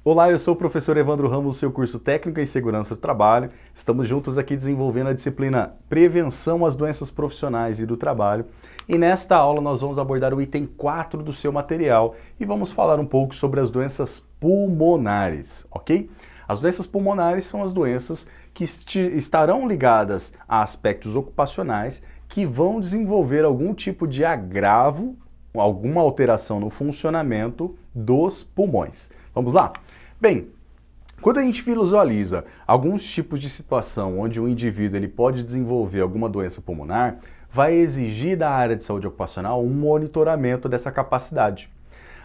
Olá, eu sou o professor Evandro Ramos, do seu curso Técnico em Segurança do Trabalho. Estamos juntos aqui desenvolvendo a disciplina Prevenção às Doenças Profissionais e do Trabalho. E nesta aula nós vamos abordar o item 4 do seu material e vamos falar um pouco sobre as doenças pulmonares, ok? As doenças pulmonares são as doenças que estarão ligadas a aspectos ocupacionais que vão desenvolver algum tipo de agravo, alguma alteração no funcionamento dos pulmões. Vamos lá? Bem, quando a gente visualiza alguns tipos de situação onde o indivíduo ele pode desenvolver alguma doença pulmonar, vai exigir da área de saúde ocupacional um monitoramento dessa capacidade.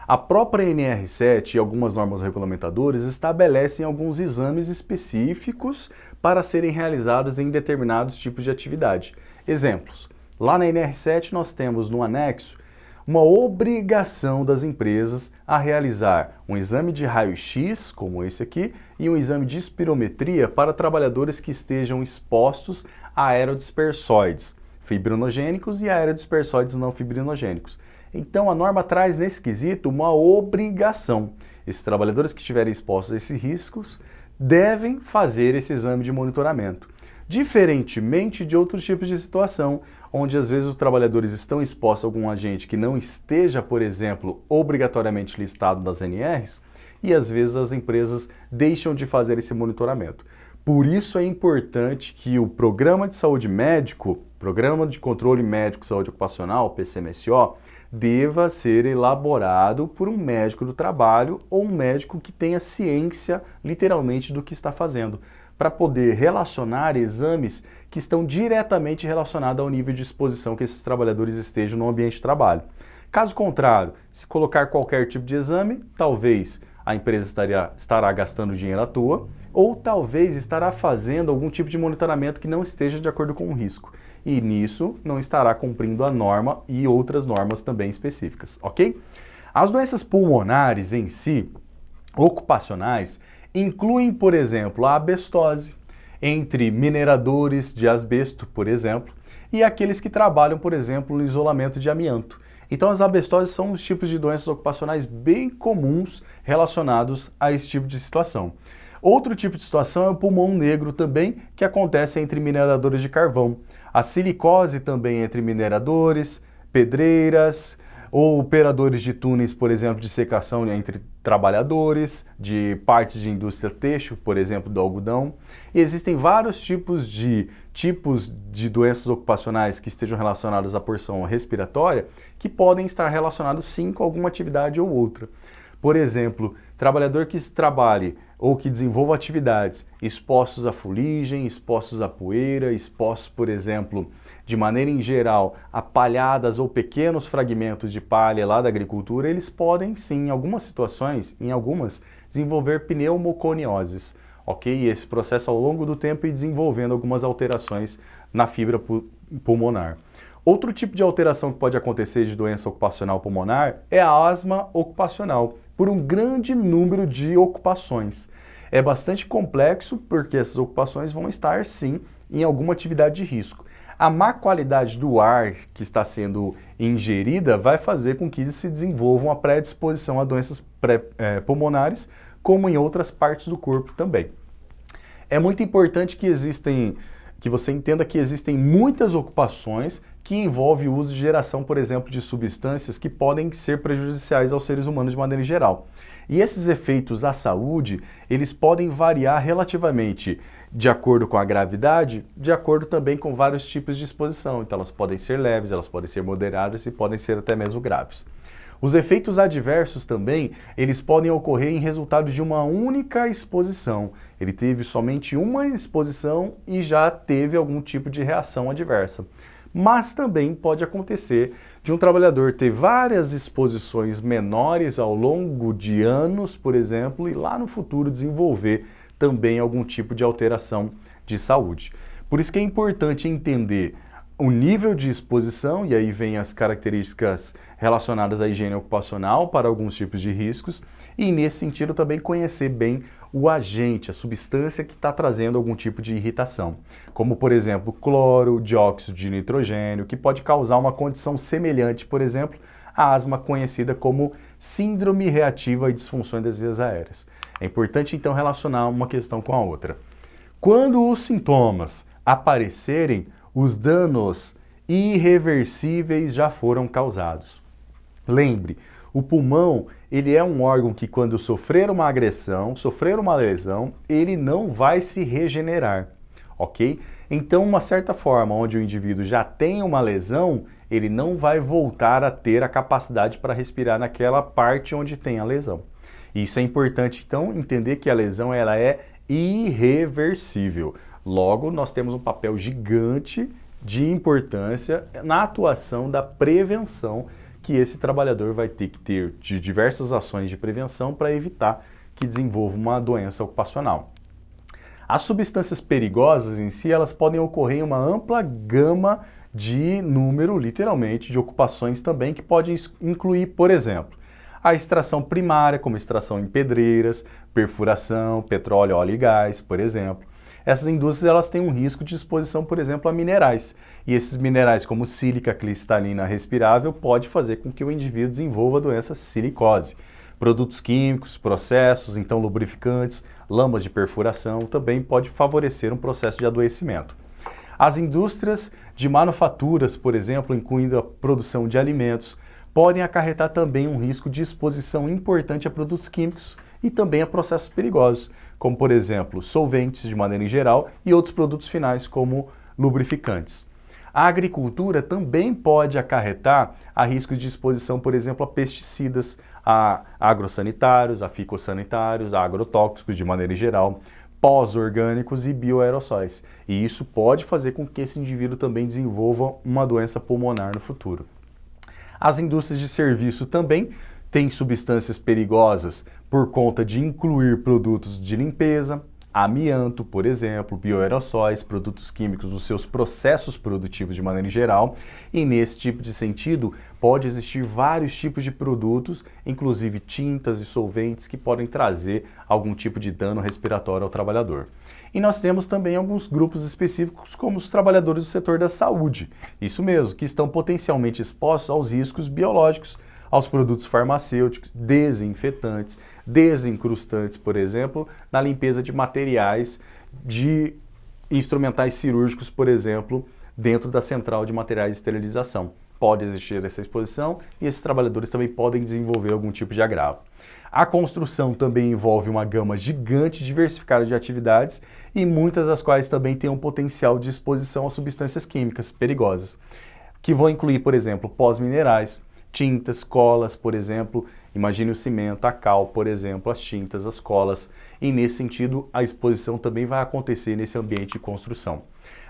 A própria NR7 e algumas normas regulamentadoras estabelecem alguns exames específicos para serem realizados em determinados tipos de atividade. Exemplos, lá na NR7 nós temos no anexo uma obrigação das empresas a realizar um exame de raio-x, como esse aqui, e um exame de espirometria para trabalhadores que estejam expostos a aerodispersóides fibrinogênicos e aerodispersóides não fibrinogênicos. Então a norma traz nesse quesito uma obrigação. Esses trabalhadores que estiverem expostos a esses riscos devem fazer esse exame de monitoramento. Diferentemente de outros tipos de situação, onde às vezes os trabalhadores estão expostos a algum agente que não esteja, por exemplo, obrigatoriamente listado nas NRs, e às vezes as empresas deixam de fazer esse monitoramento. Por isso é importante que o Programa de Saúde Médico, Programa de Controle Médico de Saúde Ocupacional, PCMSO, deva ser elaborado por um médico do trabalho ou um médico que tenha ciência, literalmente, do que está fazendo, para poder relacionar exames que estão diretamente relacionados ao nível de exposição que esses trabalhadores estejam no ambiente de trabalho. Caso contrário, se colocar qualquer tipo de exame, talvez a empresa estará gastando dinheiro à toa, ou talvez estará fazendo algum tipo de monitoramento que não esteja de acordo com o risco. E nisso não estará cumprindo a norma e outras normas também específicas, ok? As doenças pulmonares em si, ocupacionais, incluem, por exemplo, a asbestose, entre mineradores de asbesto, por exemplo, e aqueles que trabalham, por exemplo, no isolamento de amianto. Então as asbestoses são os tipos de doenças ocupacionais bem comuns relacionados a esse tipo de situação. Outro tipo de situação é o pulmão negro também, que acontece entre mineradores de carvão. A silicose também entre mineradores, pedreiras, ou operadores de túneis, por exemplo, de secação entre trabalhadores, de partes de indústria têxtil, por exemplo, do algodão. E existem vários tipos de doenças ocupacionais que estejam relacionadas à porção respiratória que podem estar relacionados sim com alguma atividade ou outra. Por exemplo, trabalhador que trabalhe ou que desenvolva atividades expostos à fuligem, expostos à poeira, expostos, por exemplo, de maneira em geral, a palhadas ou pequenos fragmentos de palha lá da agricultura, eles podem sim, em algumas situações, desenvolver pneumoconioses, ok? E esse processo ao longo do tempo ir desenvolvendo algumas alterações na fibra pulmonar. Outro tipo de alteração que pode acontecer de doença ocupacional pulmonar é a asma ocupacional, por um grande número de ocupações. É bastante complexo porque essas ocupações vão estar, sim, em alguma atividade de risco. A má qualidade do ar que está sendo ingerida vai fazer com que se desenvolva uma predisposição a doenças pulmonares, como em outras partes do corpo também. É muito importante que você entenda que existem muitas ocupações que envolvem o uso de geração, por exemplo, de substâncias que podem ser prejudiciais aos seres humanos de maneira geral. E esses efeitos à saúde, eles podem variar relativamente de acordo com a gravidade, de acordo também com vários tipos de exposição. Então elas podem ser leves, elas podem ser moderadas e podem ser até mesmo graves. Os efeitos adversos também, eles podem ocorrer em resultado de uma única exposição. Ele teve somente uma exposição e já teve algum tipo de reação adversa. Mas também pode acontecer de um trabalhador ter várias exposições menores ao longo de anos, por exemplo, e lá no futuro desenvolver também algum tipo de alteração de saúde. Por isso que é importante entender o nível de exposição, e aí vem as características relacionadas à higiene ocupacional para alguns tipos de riscos, e nesse sentido também conhecer bem o agente, a substância que está trazendo algum tipo de irritação, como por exemplo cloro, dióxido de nitrogênio, que pode causar uma condição semelhante, por exemplo, a asma conhecida como síndrome reativa e disfunções das vias aéreas. É importante então relacionar uma questão com a outra. Quando os sintomas aparecerem, os danos irreversíveis já foram causados. Lembre, o pulmão, ele é um órgão que quando sofrer uma agressão, sofrer uma lesão, ele não vai se regenerar, ok? Então, uma certa forma, onde o indivíduo já tem uma lesão, ele não vai voltar a ter a capacidade para respirar naquela parte onde tem a lesão. Isso é importante, então, entender que a lesão ela é irreversível. Logo, nós temos um papel gigante de importância na atuação da prevenção que esse trabalhador vai ter que ter de diversas ações de prevenção para evitar que desenvolva uma doença ocupacional. As substâncias perigosas em si, elas podem ocorrer em uma ampla gama de número, literalmente, de ocupações também, que pode incluir, por exemplo, a extração primária, como extração em pedreiras, perfuração, petróleo, óleo e gás, por exemplo. Essas indústrias elas têm um risco de exposição, por exemplo, a minerais. E esses minerais, como sílica cristalina respirável, pode fazer com que o indivíduo desenvolva a doença silicose. Produtos químicos, processos, então lubrificantes, lâmpadas de perfuração, também pode favorecer um processo de adoecimento. As indústrias de manufaturas, por exemplo, incluindo a produção de alimentos, podem acarretar também um risco de exposição importante a produtos químicos e também a processos perigosos, como, por exemplo, solventes de maneira em geral e outros produtos finais, como lubrificantes. A agricultura também pode acarretar a risco de exposição, por exemplo, a pesticidas, a agrossanitários, a ficossanitários, a agrotóxicos de maneira em geral, pós-orgânicos e bioaerossóis. E isso pode fazer com que esse indivíduo também desenvolva uma doença pulmonar no futuro. As indústrias de serviço também têm substâncias perigosas por conta de incluir produtos de limpeza, amianto, por exemplo, bioaerossóis, produtos químicos nos seus processos produtivos de maneira geral. E nesse tipo de sentido, pode existir vários tipos de produtos, inclusive tintas e solventes, que podem trazer algum tipo de dano respiratório ao trabalhador. E nós temos também alguns grupos específicos, como os trabalhadores do setor da saúde, isso mesmo, que estão potencialmente expostos aos riscos biológicos, aos produtos farmacêuticos, desinfetantes, desincrustantes, por exemplo, na limpeza de materiais de instrumentais cirúrgicos, por exemplo, dentro da central de materiais de esterilização. Pode existir essa exposição e esses trabalhadores também podem desenvolver algum tipo de agravo. A construção também envolve uma gama gigante diversificada de atividades e muitas das quais também têm um potencial de exposição a substâncias químicas perigosas, que vão incluir, por exemplo, pós-minerais, tintas, colas, por exemplo, imagine o cimento, a cal, por exemplo, as tintas, as colas, e nesse sentido a exposição também vai acontecer nesse ambiente de construção.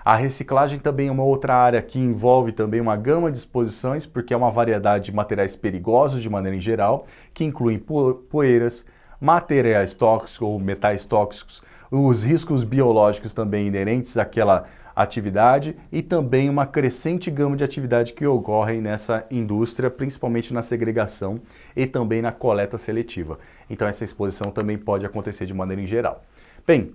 A reciclagem também é uma outra área que envolve também uma gama de exposições, porque é uma variedade de materiais perigosos de maneira em geral, que incluem poeiras, materiais tóxicos ou metais tóxicos, os riscos biológicos também inerentes àquela atividade e também uma crescente gama de atividades que ocorrem nessa indústria, principalmente na segregação e também na coleta seletiva. Então essa exposição também pode acontecer de maneira em geral. Bem,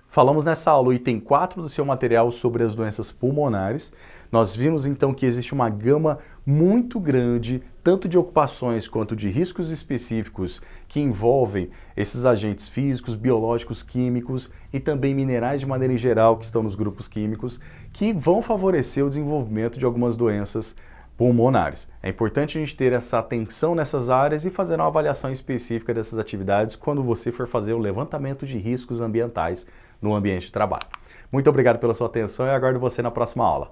falamos nessa aula, o item 4 do seu material sobre as doenças pulmonares. Nós vimos então que existe uma gama muito grande, tanto de ocupações quanto de riscos específicos que envolvem esses agentes físicos, biológicos, químicos e também minerais de maneira em geral que estão nos grupos químicos, que vão favorecer o desenvolvimento de algumas doenças pulmonares. É importante a gente ter essa atenção nessas áreas e fazer uma avaliação específica dessas atividades quando você for fazer o levantamento de riscos ambientais no ambiente de trabalho. Muito obrigado pela sua atenção e aguardo você na próxima aula.